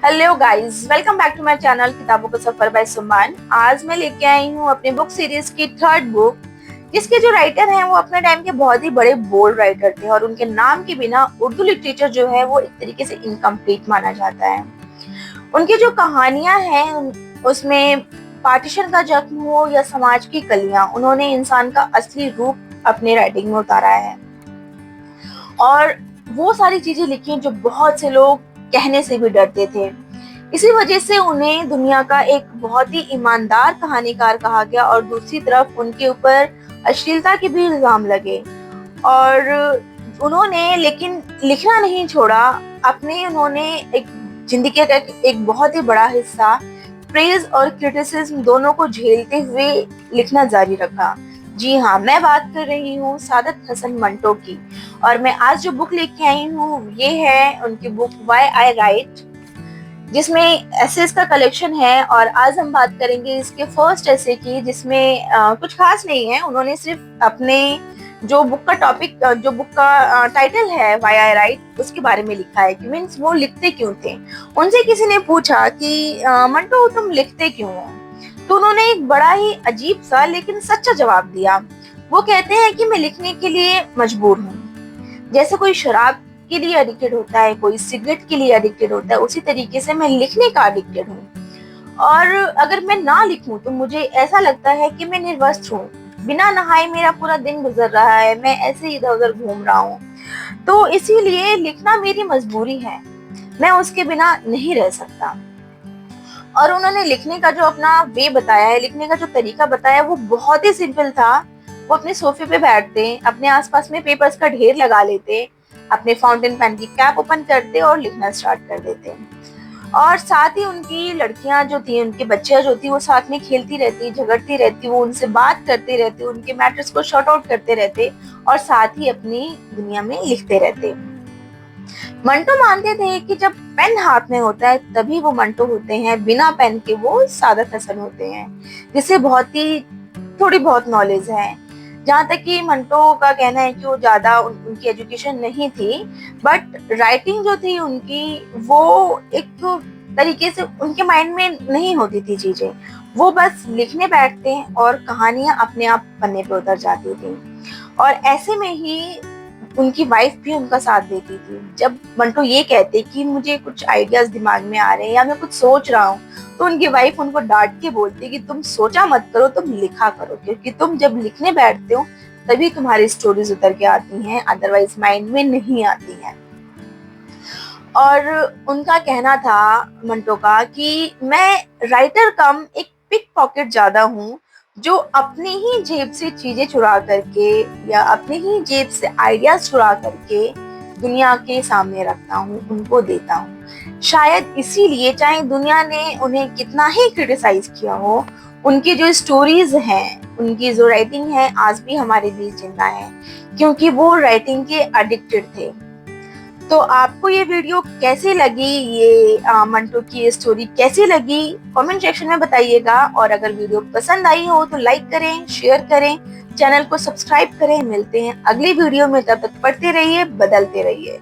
Hello guys, welcome back to my channel किताबों का सफर bye सुमान। आज मैं लेके आई हूँ अपनी बुक सीरीज की थर्ड बुक, जिसके जो राइटर हैं वो अपने टाइम के बहुत ही बड़े बोल्ड राइटर थे और उनके नाम के बिना उर्दू लिटरेचर जो है वो एक तरीके से इनकम्प्लीट माना जाता है। उनकी जो कहानियां हैं उसमें पार्टीशन का जख्म हो या समाज की कलियां, उन्होंने इंसान का असली रूप अपने राइटिंग में उतारा है और वो सारी चीजें लिखी जो बहुत से लोग कहने से भी डरते थे। इसी वजह से उन्हें दुनिया का एक बहुत ही ईमानदार कहानीकार कहा गया और दूसरी तरफ उनके ऊपर अश्लीलता के भी इल्जाम लगे। और उन्होंने लेकिन लिखना नहीं छोड़ा। उन्होंने एक जिंदगी का एक बहुत ही बड़ा हिस्सा प्रेज और क्रिटिसिज्म दोनों को झेलते हुए लिखना जारी रखा। जी हाँ, मैं बात कर रही हूँ सादत हसन मंटो की। और मैं आज जो बुक लेके आई हूँ ये है उनकी बुक व्हाई आई राइट, जिसमें एसेस का कलेक्शन है। और आज हम बात करेंगे इसके फर्स्ट एसे की, जिसमें कुछ खास नहीं है। उन्होंने सिर्फ अपने जो बुक का टाइटल है व्हाई आई राइट, उसके बारे में लिखा है कि मीन्स वो लिखते क्यों थे। उनसे किसी ने पूछा कि मंटो तुम लिखते क्यों हो, तो उन्होंने एक बड़ा ही अजीब सा लेकिन सच्चा जवाब दिया। वो कहते हैं कि मैं लिखने के लिए मजबूर हूँ। जैसे कोई शराब के लिए एडिक्टेड होता है, कोई सिगरेट के लिए एडिक्टेड होता है, उसी तरीके से मैं लिखने का एडिक्टेड हूँ। और अगर मैं ना लिखूं तो मुझे ऐसा लगता है कि मैं निर्वस्त्र हूँ, बिना नहाए मेरा पूरा दिन गुजर रहा है, मैं ऐसे इधर उधर घूम रहा हूँ। तो इसीलिए लिखना मेरी मजबूरी है, मैं उसके बिना नहीं रह सकता। और उन्होंने लिखने का जो अपना वे बताया है, लिखने का जो तरीका बताया है, वो बहुत ही सिंपल था। वो अपने सोफे पे बैठते, अपने आसपास में पेपर्स का ढेर लगा लेते, अपने फाउंटेन पेन की कैप ओपन करते और लिखना स्टार्ट कर देते। और साथ ही उनकी लड़कियां जो थी, उनकी बच्चियां जो थी, वो साथ में खेलती रहती, झगड़ती रहती, वो उनसे बात करते रहते, उनके मैटर्स को शॉर्ट आउट करते रहते और साथ ही अपनी दुनिया में लिखते रहते। मंटो मानते थे कि जब पेन हाथ में होता है तभी वो मंटो होते हैं, बिना पेन के वो सादत हसन होते हैं, जिसे बहुत ही थोड़ी बहुत नॉलेज है। जहाँ तक कि मंटो का कहना है कि वो ज्यादा उनकी एजुकेशन नहीं थी, बट राइटिंग जो थी उनकी वो एक तरीके से उनके माइंड में नहीं होती थी चीजें। वो बस लिखने बैठते हैं और कहानियां अपने आप पन्ने पे उतर जाती थी। और ऐसे में ही उनकी वाइफ भी उनका साथ देती थी। जब मंटो ये कहते कि मुझे कुछ आइडियाज दिमाग में आ रहे हैं या मैं कुछ सोच रहा हूँ, तो उनकी वाइफ उनको डांट के बोलती कि तुम सोचा मत करो, तुम लिखा करो, क्योंकि तुम जब लिखने बैठते हो तभी तुम्हारी स्टोरीज उतर के आती हैं, अदरवाइज माइंड में नहीं आती हैं। और उनका कहना था मंटो का कि मैं राइटर कम एक पिक पॉकेट ज्यादा हूँ, जो अपनी ही जेब से चीजें चुरा करके या अपनी ही जेब से आइडियाज चुरा करके दुनिया के सामने रखता हूँ, उनको देता हूँ। शायद इसीलिए चाहे दुनिया ने उन्हें कितना ही क्रिटिसाइज किया हो, उनकी जो स्टोरीज हैं, उनकी जो राइटिंग है आज भी हमारे बीच जिंदा है, क्योंकि वो राइटिंग के एडिक्टेड थे। तो आपको ये वीडियो कैसी लगी, ये मंटो की स्टोरी कैसी लगी, कमेंट सेक्शन में बताइएगा। और अगर वीडियो पसंद आई हो तो लाइक करें, शेयर करें, चैनल को सब्सक्राइब करें। मिलते हैं अगली वीडियो में, तब तक पढ़ते रहिए, बदलते रहिए।